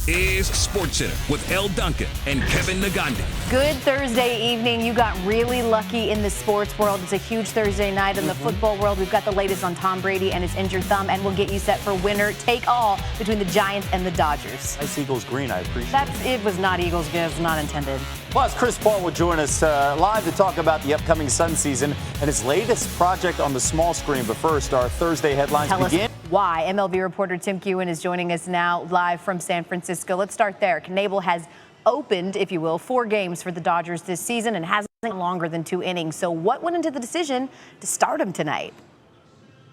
is SportsCenter with Elle Duncan and Kevin Nagande. Good Thursday evening. You got really lucky in the sports world. It's a huge Thursday night in the football world. We've got the latest on Tom Brady and his injured thumb, and we'll get you set for winner take all between the Giants and the Dodgers. Nice Eagles green, I appreciate it. It was not Eagles green, it was not intended. Plus, Chris Paul will join us live to talk about the upcoming Sun season and his latest project on the small screen. But first, our Thursday headlines begin. Why? MLB reporter Tim Kewen is joining us now live from San Francisco. Let's start there. Knebel has opened, if you will, 4 games for the Dodgers this season and hasn't been longer than 2 innings. So what went into the decision to start him tonight?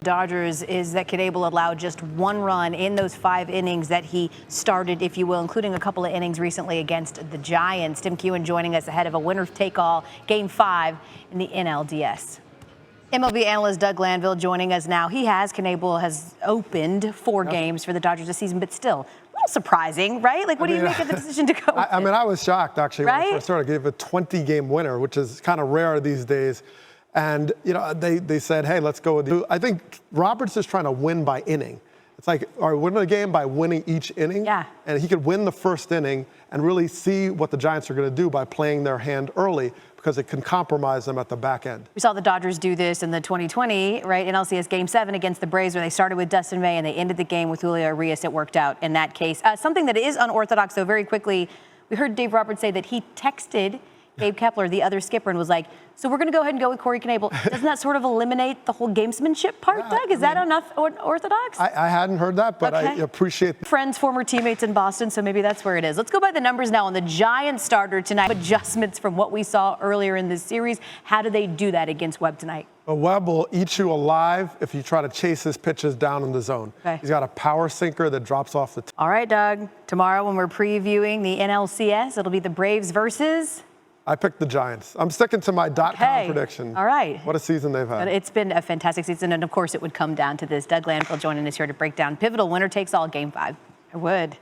Dodgers is that Knebel allowed just 1 run in those 5 innings that he started, if you will, including a couple of innings recently against the Giants. Tim Kewen joining us ahead of a winner-take-all Game 5 in the NLDS. MLB analyst Doug Glanville joining us now. Knebel has opened 4 games for the Dodgers this season, but still a little surprising, right? Like, what do you make of the decision to go? I was shocked, actually, when I first started. Gave a 20-game winner, which is kind of rare these days. And, you know, they said, hey, let's go with you. I think Roberts is trying to win by inning. It's like, are we winning a game by winning each inning? Yeah. And he could win the first inning and really see what the Giants are going to do by playing their hand early, because it can compromise them at the back end. We saw the Dodgers do this in the 2020, right, NLCS Game 7 against the Braves, where they started with Dustin May and they ended the game with Julio Urias. It worked out in that case. Something that is unorthodox, though, very quickly, we heard Dave Roberts say that he texted Gabe Kepler, the other skipper, and was like, so we're going to go ahead and go with Corey Knebel. Doesn't that sort of eliminate the whole gamesmanship part, Doug? Is that enough orthodox? I hadn't heard that, but okay. I appreciate that. Friends, former teammates in Boston, so maybe that's where it is. Let's go by the numbers now on the Giants starter tonight. Adjustments from what we saw earlier in this series. How do they do that against Webb tonight? Well, Webb will eat you alive if you try to chase his pitches down in the zone. Okay. He's got a power sinker that drops off the All right, Doug. Tomorrow when we're previewing the NLCS, it'll be the Braves versus... I picked the Giants. I'm sticking to my .com prediction. All right. What a season they've had. But it's been a fantastic season, and of course it would come down to this. Doug Glanville joining us here to break down pivotal winner-takes-all Game 5. I would.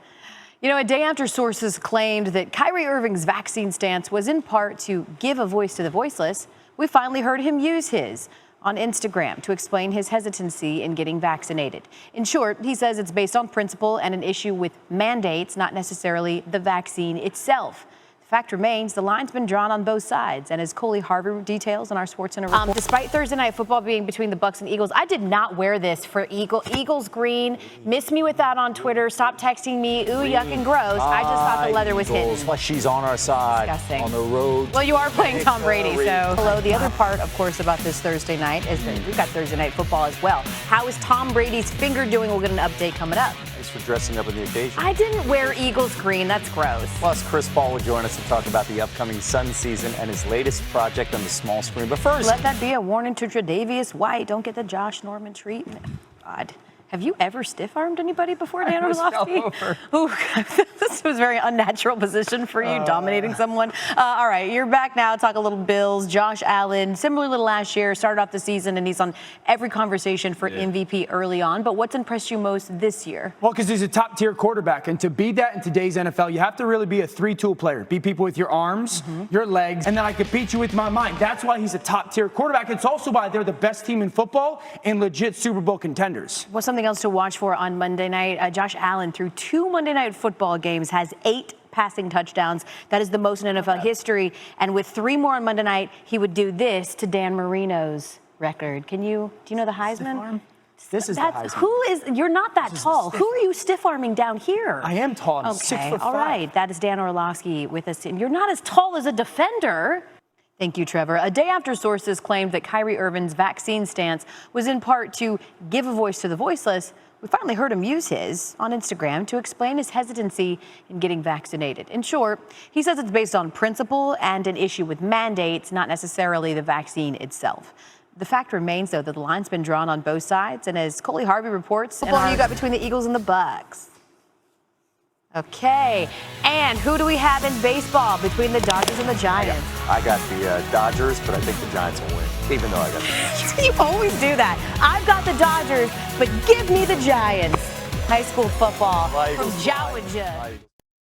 You know, a day after sources claimed that Kyrie Irving's vaccine stance was in part to give a voice to the voiceless, we finally heard him use his on Instagram to explain his hesitancy in getting vaccinated. In short, he says it's based on principle and an issue with mandates, not necessarily the vaccine itself. Fact remains, the line's been drawn on both sides, and as Coley Harvey details in our SportsCenter report. Despite Thursday night football being between the Bucs and Eagles, I did not wear this for Eagles green. Miss me with that on Twitter. Stop texting me, ooh, yuck, and gross. I just thought the leather was hidden. Like she's on our side. Disgusting. On the road. Well, you are playing Tom Brady, so hello. The other part, of course, about this Thursday night is that we've got Thursday night football as well. How is Tom Brady's finger doing? We'll get an update coming up. Thanks for dressing up on the occasion. I didn't wear Eagles green. That's gross. Plus, Chris Paul will join us to talk about the upcoming Sun season and his latest project on the small screen. But first, let that be a warning to Tre'Davious White. Don't get the Josh Norman treatment. God. Have you ever stiff-armed anybody before, Dan Orlovsky? This was a very unnatural position for you, dominating someone. All right, you're back now. Talk a little Bills. Josh Allen, similarly to last year, started off the season, and he's on every conversation for MVP early on. But what's impressed you most this year? Well, because he's a top-tier quarterback, and to be that in today's NFL, you have to really be a 3-tool player. Beat people with your arms, your legs, and then I could beat you with my mind. That's why he's a top-tier quarterback. It's also why they're the best team in football and legit Super Bowl contenders. What's something else to watch for on Monday night? Josh Allen, through 2 Monday night football games, has 8 passing touchdowns. That is the most in NFL history. And with 3 more on Monday night, he would do this to Dan Marino's record. Do you know the Heisman? This is the Heisman. You're not that tall. Who are you stiff-arming down here? I am tall. I'm okay, 6'5". All right. That is Dan Orlovsky with us. You're not as tall as a defender. Thank you, Trevor. A day after sources claimed that Kyrie Irving's vaccine stance was in part to give a voice to the voiceless, we finally heard him use his on Instagram to explain his hesitancy in getting vaccinated. In short, he says it's based on principle and an issue with mandates, not necessarily the vaccine itself. The fact remains, though, that the line's been drawn on both sides, and as Coley Harvey reports, football you got between the Eagles and the Bucs. Okay, and who do we have in baseball between the Dodgers and the Giants? I got the Dodgers, but I think the Giants will win, even though I got the Giants. You always do that. I've got the Dodgers, but give me the Giants. High school football from Georgia.